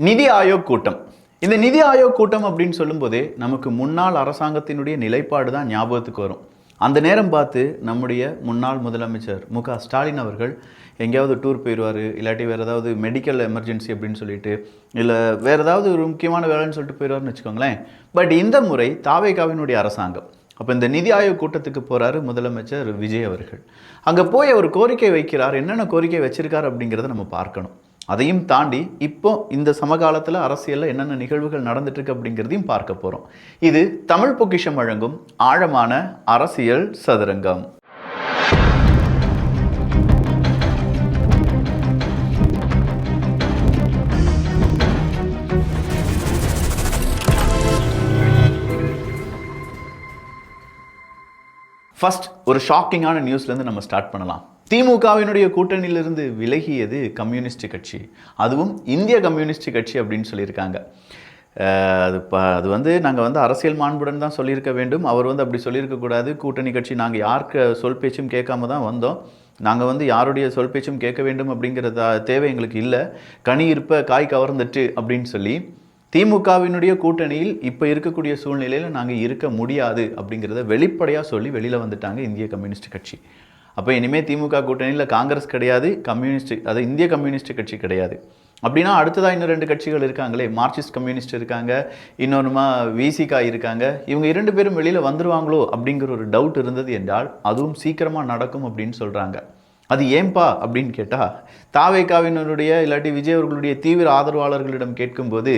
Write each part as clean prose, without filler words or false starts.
நிதி ஆயோக் கூட்டம். இந்த நிதி ஆயோக் கூட்டம் அப்படின்னு சொல்லும்போதே நமக்கு முன்னாள் அரசாங்கத்தினுடைய நிலைப்பாடு தான் ஞாபகத்துக்கு வரும். அந்த நேரம் பார்த்து நம்முடைய முன்னாள் முதலமைச்சர் மு.க.ஸ்டாலின் அவர்கள் எங்கேயாவது டூர் போயிடுவார், இல்லாட்டி வேறு ஏதாவது மெடிக்கல் எமர்ஜென்சி அப்படின்னு சொல்லிட்டு, இல்லை வேறு ஏதாவது ஒரு முக்கியமான வேலைன்னு சொல்லிட்டு போயிடுவார்னு வச்சுக்கோங்களேன். பட் இந்த முறை தாவேகாவினுடைய அரசாங்கம் அப்போ இந்த நிதி ஆயோக் கூட்டத்துக்கு போகிறாரு முதலமைச்சர் விஜய் அவர்கள். அங்கே போய் அவர் கோரிக்கை வைக்கிறார். என்னென்ன கோரிக்கை வச்சிருக்கார் அப்படிங்கிறத நம்ம பார்க்கணும். அதையும் தாண்டி இப்போ இந்த சமகாலத்தில் அரசியலில் என்னென்ன நிகழ்வுகள் நடந்துட்டு இருக்கு அப்படிங்கிறதையும் பார்க்க போகிறோம். இது தமிழ் பொக்கிஷம் வழங்கும் ஆழமான அரசியல் சதுரங்கம். ஃபர்ஸ்ட் ஒரு ஷாக்கிங்கான நியூஸ்லேருந்து நம்ம ஸ்டார்ட் பண்ணலாம். திமுகவினுடைய கூட்டணியிலிருந்து விலகியது கம்யூனிஸ்ட் கட்சி, அதுவும் இந்திய கம்யூனிஸ்ட் கட்சி அப்படின்னு சொல்லியிருக்காங்க. அது நாங்கள் அரசியல் மாண்புடன் தான் சொல்லியிருக்க வேண்டும். அவர் அப்படி சொல்லியிருக்கக்கூடாது. கூட்டணி கட்சி நாங்கள் யாருக்கு சொல் பேச்சும் கேட்காம தான் வந்தோம். நாங்கள் யாருடைய சொல் பேச்சும் கேட்க வேண்டும் அப்படிங்கிற தேவை எங்களுக்கு இல்லை. கனி இருப்ப காய் கவர்ந்துட்டு அப்படின்னு சொல்லி திமுகவினுடைய கூட்டணியில் இப்போ இருக்கக்கூடிய சூழ்நிலையில் நாங்கள் இருக்க முடியாது அப்படிங்கிறத வெளிப்படையாக சொல்லி வெளியில் வந்துட்டாங்க இந்திய கம்யூனிஸ்ட் கட்சி. அப்போ இனிமேல் திமுக கூட்டணியில் காங்கிரஸ் கிடையாது, கம்யூனிஸ்ட் அது இந்திய கம்யூனிஸ்ட் கட்சி கிடையாது. அப்படின்னா அடுத்ததாக இன்னும் 2 கட்சிகள் இருக்காங்களே, மார்க்சிஸ்ட் கம்யூனிஸ்ட் இருக்காங்க, இன்னொன்றுமா விசிகா இருக்காங்க. இவங்க 2 பேரும் வெளியில் வந்துருவாங்களோ அப்படிங்கிற ஒரு டவுட் இருந்தது என்றால் அதுவும் சீக்கிரமாக நடக்கும் அப்படின்னு சொல்கிறாங்க. அது ஏன்பா அப்படின்னு கேட்டால், தாவேகாவினுடைய இல்லாட்டி விஜய் அவர்களுடைய தீவிர ஆதரவாளர்களிடம் கேட்கும்போது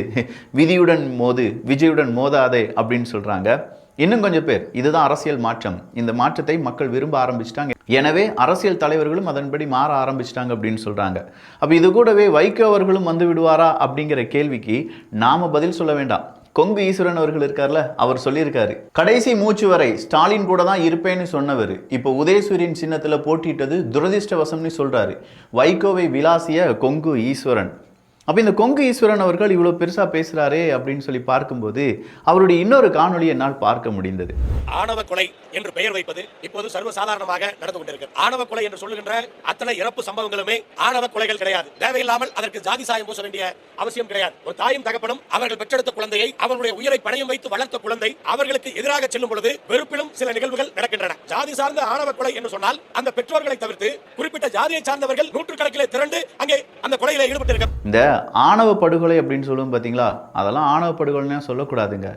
விதியுடன் மோது விஜயுடன் மோதாதே அப்படின்னு சொல்கிறாங்க. இன்னும் கொஞ்சம் பேர் இதுதான் அரசியல் மாற்றம், இந்த மாற்றத்தை மக்கள் விரும்ப ஆரம்பிச்சிட்டாங்க, எனவே அரசியல் தலைவர்களும் அதன்படி மாற ஆரம்பிச்சிட்டாங்க அப்படின்னு சொல்கிறாங்க. அப்போ இது கூடவே வைகோ அவர்களும் வந்து விடுவாரா அப்படிங்கிற கேள்விக்கு நாம் பதில் சொல்ல வேண்டாம். கொங்கு ஈஸ்வரன் அவர்கள் இருக்கார்ல, அவர் சொல்லியிருக்காரு, கடைசி மூச்சு வரை ஸ்டாலின் கூட தான் இருப்பேன்னு சொன்னவர் இப்போ உதயசூரியன் சின்னத்துல போட்டிட்டது துரதிர்ஷ்டவசம்னு சொல்றாரு வைகோவை விளாசிய கொங்கு ஈஸ்வரன். அப்போ இந்த கொங்கு ஈஸ்வரன் அவர்கள் இவ்வளோ பெருசாக பேசுகிறாரே அப்படின்னு சொல்லி பார்க்கும்போது அவருடைய இன்னொரு காணொலி என்னால் பார்க்க முடிந்தது. ஆணவ கொலை என்று பெயர் வைப்பது இப்போது சர்வசாதாரணமாக நடந்து கொண்டிருக்கிறது. ஆணவ கொலை என்று சொல்லுகின்ற அத்தனை இறப்பு சம்பவங்களுமே ஆணவ கொலைகள் கிடையாது. தேவையில்லாமல் அதற்கு ஜாதி சாயம் பூச வேண்டிய அவசியம் கிடையாது. ஒரு தாயும் தகப்பனும் அவர்கள் பெற்றெடுத்த குழந்தையை, அவர்களுடைய உயிரை பணயம் வைத்து வளர்த்த குழந்தை அவர்களுக்கு எதிராக செல்லும் பொழுது வெறுப்பிலும் சில நிகழ்வுகள் நடக்கின்றன. ஜாதி சார்ந்த ஆணவ கொலை என்று சொன்னால் அந்த பெற்றோர்களை தவிர்த்து குறிப்பிட்ட ஜாதியை சார்ந்தவர்கள் நூற்றுக்கணக்கிலே திரண்டு அங்கே அந்த கொலையில ஈடுபட்டிருக்கிறார். இந்த ஆணவ படுகொலை அப்படின்னு சொல்லுவோம் பார்த்தீங்களா, அதெல்லாம் ஆணவ படுகொலைன்னா சொல்லக்கூடாதுங்க.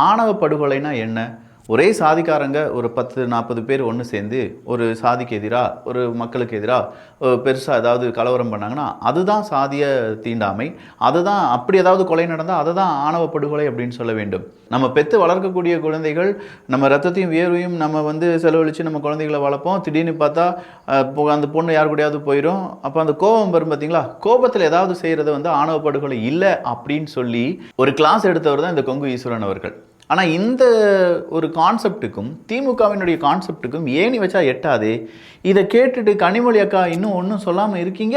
ஆணவ படுகொலைனா என்ன? ஒரே சாதிக்காரங்க ஒரு 10-40 பேர் ஒன்று சேர்ந்து ஒரு சாதிக்கு எதிராக, ஒரு மக்களுக்கு எதிராக பெருசாக ஏதாவது கலவரம் பண்ணாங்கன்னா அதுதான் சாதிய தீண்டாமை. அதுதான் அப்படி ஏதாவது கொலை நடந்தால் அதை தான் ஆணவ படுகொலை அப்படின்னு சொல்ல வேண்டும். நம்ம பெற்று வளர்க்கக்கூடிய குழந்தைகள், நம்ம ரத்தத்தையும் வியர்வையும் நம்ம செலவழித்து நம்ம குழந்தைகளை வளர்ப்போம். திடீர்னு பார்த்தா அந்த பொண்ணு யார் கூடயாவது போயிடும். அப்போ அந்த கோபம் வரும் பார்த்தீங்களா, கோபத்தில் ஏதாவது செய்கிறது ஆணவ படுகொலை இல்லை அப்படின்னு சொல்லி ஒரு கிளாஸ் எடுத்தவர் தான் இந்த கொங்கு ஈஸ்வரன் அவர்கள். ஆனால் இந்த ஒரு கான்செப்டுக்கும் திமுகவினுடைய கான்செப்டுக்கும் ஏணி வச்சா எட்டாதே. இதை கேட்டுட்டு கனிமொழி அக்கா இன்னும் ஒன்றும் சொல்லாமல் இருக்கீங்க,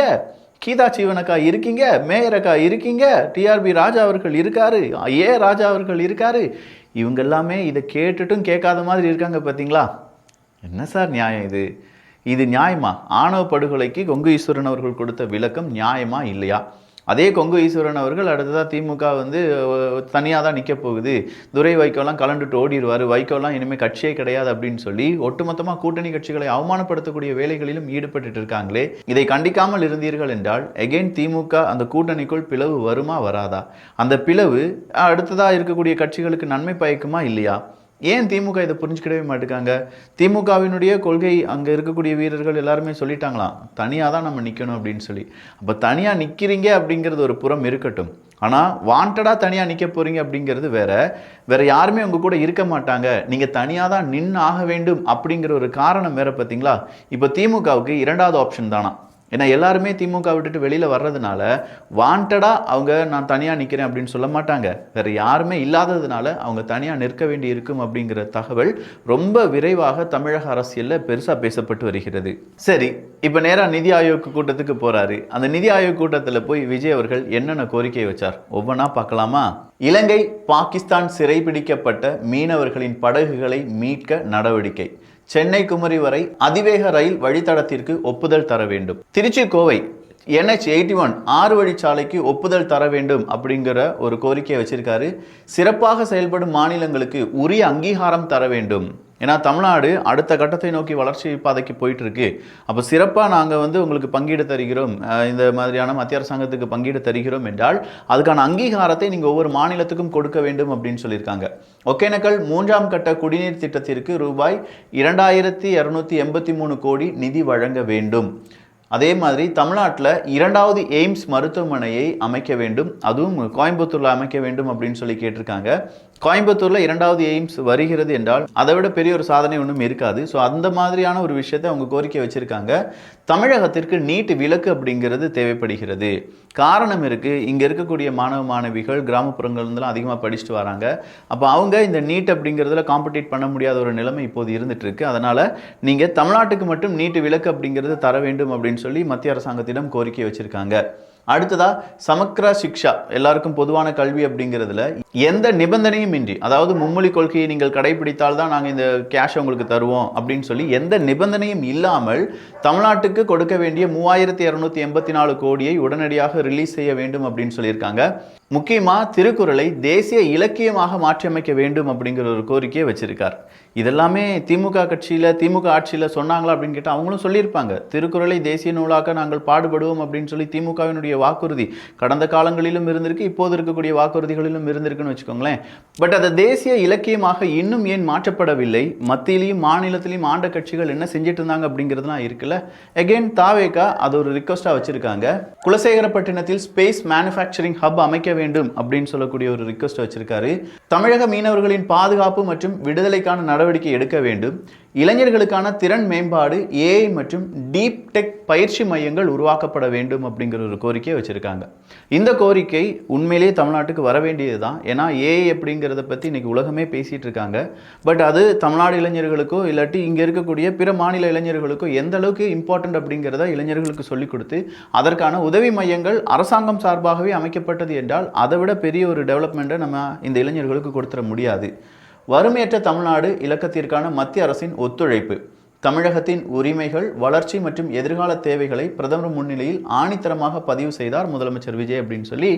கீதா சீவன் அக்கா இருக்கீங்க, மேயர் அக்கா இருக்கீங்க, டிஆர்பி ராஜா அவர்கள் இருக்காரு, ராஜா அவர்கள் இருக்காரு, இவங்க எல்லாமே இதை கேட்டுட்டும் கேட்காத மாதிரி இருக்காங்க பார்த்தீங்களா. என்ன சார் நியாயம் இது? இது நியாயமா? ஆணவ படுகொலைக்கு கொங்கு ஈஸ்வரன் அவர்கள் கொடுத்த விளக்கம் நியாயமா இல்லையா? அதே கொங்கு ஈஸ்வரன் அவர்கள் அடுத்ததாக திமுக தனியாக தான் நிற்க போகுது, துரை வைகோலாம் கலண்டுட்டு ஓடிடுவார், வைகோலாம் இனிமேல் கட்சியே கிடையாது அப்படின்னு சொல்லி ஒட்டுமொத்தமாக கூட்டணி கட்சிகளை அவமானப்படுத்தக்கூடிய வேலைகளிலும் ஈடுபட்டு இருக்காங்களே. இதை கண்டிக்காமல் இருந்தீர்கள் என்றால் எகெயின் திமுக அந்த கூட்டணிக்குள் பிளவு வருமா வராதா? அந்த பிளவு அடுத்ததாக இருக்கக்கூடிய கட்சிகளுக்கு நன்மை பயக்குமா இல்லையா? ஏன் திமுக இதை புரிஞ்சுக்கிடவே மாட்டேங்காங்க? திமுகவினுடைய கொள்கை அங்கே இருக்கக்கூடிய வீரர்கள் எல்லாருமே சொல்லிட்டாங்களாம், தனியாக தான் நம்ம நிற்கணும் அப்படின்னு சொல்லி. அப்போ தனியாக நிற்கிறீங்க அப்படிங்கிறது ஒரு புறம் இருக்கட்டும், ஆனால் வாண்டடாக தனியாக நிற்க போகிறீங்க அப்படிங்கிறது வேற யாருமே உங்கள் கூட இருக்க மாட்டாங்க, நீங்கள் தனியாக தான் நின்று ஆக வேண்டும் அப்படிங்கிற ஒரு காரணம் வேற பார்த்தீங்களா. இப்போ திமுகவுக்கு 2வது ஆப்ஷன் தானா. ஏன்னா எல்லாருமே திமுக விட்டுட்டு வெளியில் வர்றதுனால வாண்டடாக அவங்க நான் தனியாக நிற்கிறேன் அப்படின்னு சொல்ல மாட்டாங்க. வேறு யாருமே இல்லாததுனால அவங்க தனியாக நிற்க வேண்டி இருக்கும் அப்படிங்கிற தகவல் ரொம்ப விரைவாக தமிழக அரசியலில் பெருசாக பேசப்பட்டு வருகிறது. சரி, இப்போ நேராக நிதி ஆயோக் கூட்டத்துக்கு போகிறாரு. அந்த நிதி ஆயோக் கூட்டத்தில் போய் விஜய் அவர்கள் என்னென்ன கோரிக்கை வச்சார் ஒவ்வொன்றா பார்க்கலாமா? இலங்கை பாகிஸ்தான் சிறைபிடிக்கப்பட்ட மீனவர்களின் படகுகளை மீட்க நடவடிக்கை. சென்னை குமரி வரை அதிவேக ரயில் வழித்தடத்திற்கு ஒப்புதல் தர வேண்டும். திருச்சி கோவை NH81 6 வழிச்சாலைக்கு ஒப்புதல் தர வேண்டும் அப்படிங்கிற ஒரு கோரிக்கையை வச்சிருக்காரு. சிறப்பாக செயல்படும் மாநிலங்களுக்கு உரிய அங்கீகாரம் தர வேண்டும். ஏன்னா தமிழ்நாடு அடுத்த கட்டத்தை நோக்கி வளர்ச்சி பாதைக்கு போயிட்டு இருக்கு. அப்போ சிறப்பாக நாங்கள் உங்களுக்கு பங்கீடு தருகிறோம், இந்த மாதிரியான மத்திய அரசாங்கத்துக்கு பங்கீடு தருகிறோம் என்றால் அதுக்கான அங்கீகாரத்தை நீங்கள் ஒவ்வொரு மாநிலத்துக்கும் கொடுக்க வேண்டும் அப்படின்னு சொல்லியிருக்காங்க. ஒகேனக்கல் 3ஆம் கட்ட குடிநீர் திட்டத்திற்கு ரூபாய் 2283 கோடி நிதி வழங்க வேண்டும். அதே மாதிரி தமிழ்நாட்டில் 2வது எய்ம்ஸ் மருத்துவமனையை அமைக்க வேண்டும், அதுவும் கோயம்புத்தூரில் அமைக்க வேண்டும் அப்படின்னு சொல்லி கேட்டிருக்காங்க. கோயம்புத்தூரில் 2வது எய்ம்ஸ் வருகிறது என்றால் அதை விட பெரிய ஒரு சாதனை ஒன்றும் இருக்காது. ஸோ அந்த மாதிரியான ஒரு விஷயத்தை அவங்க கோரிக்கை வச்சுருக்காங்க. தமிழகத்திற்கு நீட் விலக்கு அப்படிங்கிறது தேவைப்படுகிறது. காரணம் இருக்குது, இங்கே இருக்கக்கூடிய மாணவ மாணவிகள் கிராமப்புறங்கள்லாம் அதிகமாக படிச்சுட்டு வராங்க. அப்போ அவங்க இந்த நீட் அப்படிங்கிறதுல காம்படிட் பண்ண முடியாத ஒரு நிலைமை இப்போது இருந்துட்டு இருக்கு. அதனால் நீங்கள் தமிழ்நாட்டுக்கு மட்டும் நீட் விலக்கு அப்படிங்கிறது தர வேண்டும் அப்படின்னு சொல்லி மத்திய அரசாங்கத்திடம் கோரிக்கை வச்சுருக்காங்க. அடுத்ததா சமக்ர சிக்ஷா, எல்லாருக்கும் பொதுவான கல்வி அப்படிங்கிறதுல எந்த நிபந்தனையும் இன்றி, அதாவது மும்மொழி கொள்கையை நீங்கள் கடைபிடித்தால் தான் நாங்கள் இந்த கேஷ் உங்களுக்கு தருவோம் அப்படின்னு சொல்லி எந்த நிபந்தனையும் இல்லாமல் தமிழ்நாட்டுக்கு கொடுக்க வேண்டிய 3284 கோடியை உடனடியாக ரிலீஸ் செய்ய வேண்டும் அப்படின்னு சொல்லியிருக்காங்க. முக்கியமாக திருக்குறளை தேசிய இலக்கியமாக மாற்றியமைக்க வேண்டும் அப்படிங்கிற ஒரு கோரிக்கையை வச்சிருக்கார். இதெல்லாமே திமுக கட்சியில் திமுக ஆட்சியில் சொன்னாங்களா அப்படின்னு கேட்டால் அவங்களும் சொல்லியிருப்பாங்க. திருக்குறளை தேசிய நூலாக்க நாங்கள் பாடுபடுவோம் அப்படின்னு சொல்லி திமுகவினுடைய வாக்குறுதி கடந்த காலங்களிலும் இருந்திருக்கு, இப்போது இருக்கக்கூடிய வாக்குறுதிகளிலும் இருந்திருக்குன்னு வச்சுக்கோங்களேன். பட் அது தேசிய இலக்கியமாக இன்னும் ஏன் மாற்றப்படவில்லை? மத்தியிலையும் மாநிலத்திலையும் ஆண்ட கட்சிகள் என்ன செஞ்சுட்டு இருந்தாங்க அப்படிங்கிறதுலாம் இருக்குல்ல. அகெயின் தாவேகா அது ஒரு ரிக்வஸ்டாக வச்சிருக்காங்க. குலசேகரப்பட்டினத்தில் ஸ்பேஸ் மேனுஃபேக்சரிங் ஹப் அமைக்க வேண்டும் அப்படின்னு சொல்லக்கூடிய ஒரு ரிக்வெஸ்ட் வச்சிருக்காரு. தமிழக மீனவர்களின் பாதுகாப்பு மற்றும் விடுதலைக்கான நடவடிக்கை எடுக்க வேண்டும். இளைஞர்களுக்கான திறன் மேம்பாடு, AI மற்றும் டீப் டெக் பயிற்சி மையங்கள் உருவாக்கப்பட வேண்டும் அப்படிங்கிற ஒரு கோரிக்கையை வச்சிருக்காங்க. இந்த கோரிக்கை உண்மையிலேயே தமிழ்நாட்டுக்கு வர வேண்டியது தான். ஏன்னா AI அப்படிங்கிறத பற்றி இன்னைக்கு உலகமே பேசிட்டு இருக்காங்க. பட் அது தமிழ்நாடு இளைஞர்களுக்கோ இல்லாட்டி இங்கே இருக்கக்கூடிய பிற மாநில இளைஞர்களுக்கோ எந்த அளவுக்கு இம்பார்ட்டன்ட் அப்படிங்கிறத இளைஞர்களுக்கு சொல்லிக் கொடுத்து அதற்கான உதவி மையங்கள் அரசாங்கம் சார்பாகவே அமைக்கப்பட்டது என்றால் அதை விட பெரிய ஒரு டெவலப்மெண்ட்டை நம்ம இந்த இளைஞர்களுக்கு கொடுத்துட முடியாது. வறுமையற்ற தமிழ்நாடு இலக்கத்திற்கான மத்திய அரசின் ஒத்துழைப்பு, தமிழகத்தின் உரிமைகள், வளர்ச்சி மற்றும் எதிர்கால தேவைகளை பிரதமர் முன்னிலையில் ஆணித்தரமாக பதிவு செய்தார் முதலமைச்சர் விஜய் அப்படின்னு சொல்லி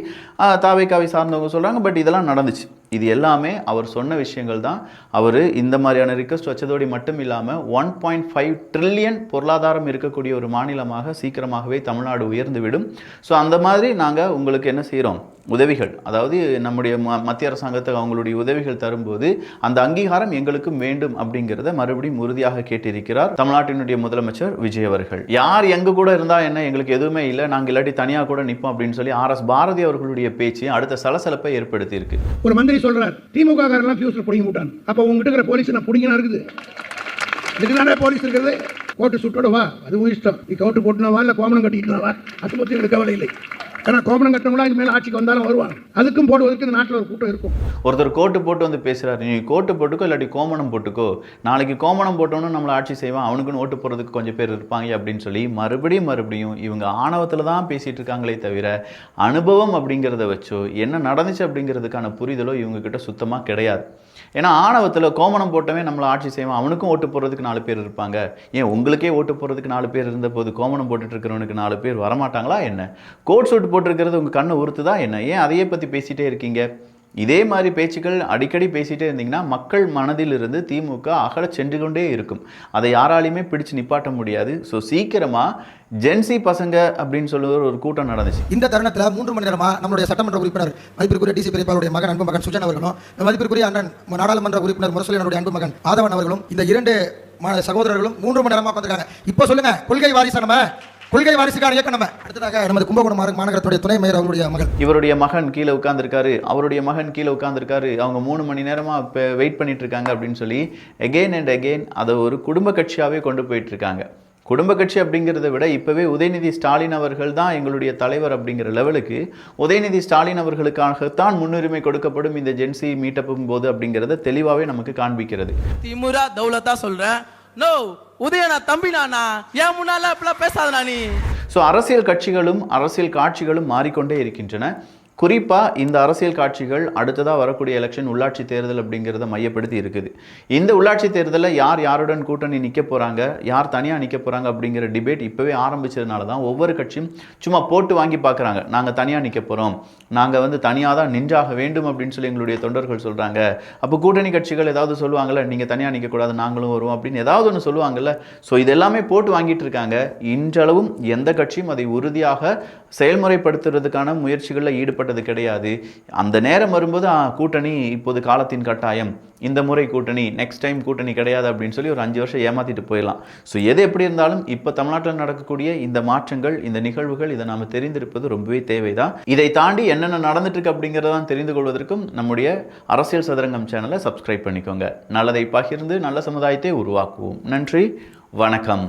தாவேகாவை சார்ந்தவங்க சொல்கிறாங்க. பட் இதெல்லாம் நடந்துச்சு. இது எல்லாமே அவர் சொன்ன விஷயங்கள் தான். அவர் இந்த மாதிரியான ரிக்வெஸ்ட் வச்சதோடு மட்டும் இல்லாமல் 1.5 ட்ரில்லியன் பொருளாதாரம் இருக்கக்கூடிய ஒரு மாநிலமாக சீக்கிரமாகவே தமிழ்நாடு உயர்ந்துவிடும். ஸோ அந்த மாதிரி நாங்கள் உங்களுக்கு என்ன செய்கிறோம், உதவிகள், அதாவது நம்முடைய மத்திய அரசாங்கத்துக்கு அவங்களுடைய உதவிகள் தரும்போது அந்த அங்கீகாரம் எங்களுக்கும் வேண்டும் அப்படிங்கிறத மறுபடியும் உறுதியாக கேட்டிருக்கிறார் தமிழ்நாட்டினுடைய முதலமைச்சர் விஜய் அவர்கள். யார் எங்க கூட இருந்தா என்ன, எங்களுக்கு எதுவுமே இல்லை, நாங்கள் இல்லாட்டி தனியாக கூட நிற்போம் அப்படின்னு சொல்லி RS பாரதி அவர்களுடைய பேச்சு அடுத்த சலசலப்பை ஏற்படுத்தி இருக்கு. ஒரு மந்திரி சொல்றார், திமுக காரெல்லாம் ஃபியூஸ்ல புடிங்கி விட்டான். அப்ப உங்ககிட்ட இருக்கிற போலீஸ் நான் புடிங்கினா இருக்குது, இதுதானே போலீஸ் இருக்கிறது. கோட்டு சுட்டோட வா, அதுவும் இஷ்டம். நீ கோட்டு போட்டுனவா இல்லை கோமணம் கட்டிக்கிட்டு வா, அதை பற்றி எனக்கு கவலை இல்லை. ஏன்னா கோமணம் கட்டவங்களா இது மேலே ஆட்சிக்கு வந்தாலும் வருவாங்க. அதுக்கும் போடுவதற்கு இந்த நாட்டில் ஒரு கூட்டம் இருக்கும். ஒருத்தர் கோட்டு போட்டு வந்து பேசுறாரு, நீ கோட்டு போட்டுக்கோ இல்லாட்டி கோமணம் போட்டுக்கோ, நாளைக்கு கோமணம் போட்டோன்னு நம்மளை ஆட்சி செய்வான், அவனுக்குன்னு ஓட்டு போடுறதுக்கு கொஞ்சம் பேர் இருப்பாங்க அப்படின்னு சொல்லி மறுபடியும் இவங்க ஆணவத்தில் தான் பேசிட்டு இருக்காங்களே தவிர அனுபவம் அப்படிங்கிறத வச்சோ என்ன நடந்துச்சு அப்படிங்கிறதுக்கான புரிதலோ இவங்க கிட்ட சுத்தமாக கிடையாது. ஏன்னா ஆணவத்தில் கோமணம் போட்டவே நம்மளை ஆட்சி செய்வான், அவனுக்கும் ஓட்டு போடுறதுக்கு 4 பேர் இருப்பாங்க. ஏன் உங்களுக்கே ஓட்டு போடுறதுக்கு 4 பேர் இருந்த போது கோமணம் போட்டுட்டு இருக்கிறவனுக்கு 4 பேர் வரமாட்டாங்களா என்ன? கோட் சூட் போட்டிருக்கிறது உங்கள் கண்ணை உறுத்துதா என்ன? ஏன் அதையே பற்றி பேசிகிட்டே இருக்கீங்க? இதே மாதிரி பேச்சுக்கள் அடிக்கடி பேசிகிட்டே இருந்தீங்கன்னா மக்கள் மனதிலிருந்து திமுக அகலச் சென்று கொண்டே இருக்கும். அதை யாராலையுமே பிடிச்சு நிப்பாட்ட முடியாது. ஸோ சீக்கிரமாக ஜென்சி பசங்க அப்படின்னு சொல்லுற ஒரு கூட்டம் நடந்துச்சு. இந்த தருணத்தில் 3 மணி நேரமாக நம்மளுடைய சட்டமன்ற உறுப்பினர் மதிப்பிற்குரிய டிசி பெரியப்பாவுடைய மகன் அன்பு மகன் சுஜன் அவர்களும், மதிப்பிற்குரிய அண்ணன் நாடாளுமன்ற உறுப்பினர் முரசொலியனுடைய அன்பு மகன் ஆதவன் அவர்களும், இந்த 2 சகோதரர்களும் 3 மணி நேரமாக உட்காந்துருக்காங்க. இப்போ சொல்லுங்க, கொள்கை வாரிசு நம்ம, கொள்கை வாரிசுக்கான இயக்கம் நம்ம. அடுத்ததாக நமது கும்பகோணம் மாநகரத்துடைய துணை மேயர் அவருடைய மகன், இவருடைய மகன் கீழே உட்கார்ந்துருக்காரு, அவருடைய மகன் கீழே உட்கார்ந்துருக்காரு, அவங்க 3 மணி நேரமாக இப்போ வெயிட் பண்ணிட்டு இருக்காங்க அப்படின்னு சொல்லி எகெயின் அண்ட் அகெயின் அதை ஒரு குடும்ப கட்சியாகவே கொண்டு போயிட்டு இருக்காங்க. குடும்ப கட்சி அப்படிங்கிறத விட இப்போவே உதயநிதி ஸ்டாலின் அவர்கள் தான் எங்களுடைய தலைவர் அப்படிங்கிற லெவலுக்கு உதயநிதி ஸ்டாலின் அவர்களுக்காகத்தான் முன்னுரிமை கொடுக்கப்படும் இந்த ஜென்சி மீட்டப்பும் போது அப்படிங்கிறத தெளிவாகவே நமக்கு காண்பிக்கிறது. திமுரா தௌலத்தா சொல்றேன், நோ உதயனா தம்பி நானா, ஏன் முன்னால இப்பெல்லாம் பேசாதனா நீ. ஸோ அரசியல் கட்சிகளும் அரசியல் காட்சிகளும் மாறிக்கொண்டே இருக்கின்றன. குறிப்பாக இந்த அரசியல் காட்சிகள் அடுத்ததாக வரக்கூடிய எலெக்ஷன் உள்ளாட்சி தேர்தல் அப்படிங்கிறத மையப்படுத்தி இருக்குது. இந்த உள்ளாட்சி தேர்தலில் யார் யாருடன் கூட்டணி நிற்க போகிறாங்க, யார் தனியாக நிற்க போகிறாங்க அப்படிங்கிற டிபேட் இப்போவே ஆரம்பிச்சதுனால தான் ஒவ்வொரு கட்சியும் சும்மா போட்டு வாங்கி பார்க்குறாங்க. நாங்கள் தனியாக நிற்க போகிறோம், நாங்கள் வந்து தனியாக தான் நின்றாக வேண்டும் அப்படின்னு சொல்லி எங்களுடைய தொண்டர்கள் சொல்கிறாங்க. அப்போ கூட்டணி கட்சிகள் ஏதாவது சொல்லுவாங்கள்ல, நீங்கள் தனியாக நிற்கக்கூடாது நாங்களும் வருவோம் அப்படின்னு ஏதாவது ஒன்று சொல்லுவாங்கல்ல. ஸோ இதெல்லாமே போட்டு வாங்கிட்டு இருக்காங்க. இன்றளவும் எந்த கட்சியும் அதை உறுதியாக செயல்முறைப்படுத்துறதுக்கான முயற்சிகளில் ஈடுபட்டது கிடையாது. அந்த நேரம் வரும்போது கூட்டணி இப்போது காலத்தின் கட்டாயம், இந்த முறை கூட்டணி, நெக்ஸ்ட் டைம் கூட்டணி கிடையாது அப்படின்னு சொல்லி ஒரு 5 வருஷம் ஏமாத்திட்டு போயிடலாம். ஸோ எது எப்படி இருந்தாலும் இப்போ தமிழ்நாட்டில் நடக்கக்கூடிய இந்த மாற்றங்கள், இந்த நிகழ்வுகள், இதை நாம் தெரிந்திருப்பது ரொம்பவே தேவைதான். இதை தாண்டி என்னென்ன நடந்துட்டு இருக்கு அப்படிங்கிறதான் தெரிந்து கொள்வதற்கும் நம்முடைய அரசியல் சதுரங்கம் சேனலை சப்ஸ்கிரைப் பண்ணிக்கோங்க. நல்லதை பகிர்ந்து நல்ல சமுதாயத்தை உருவாக்குவோம். நன்றி, வணக்கம்.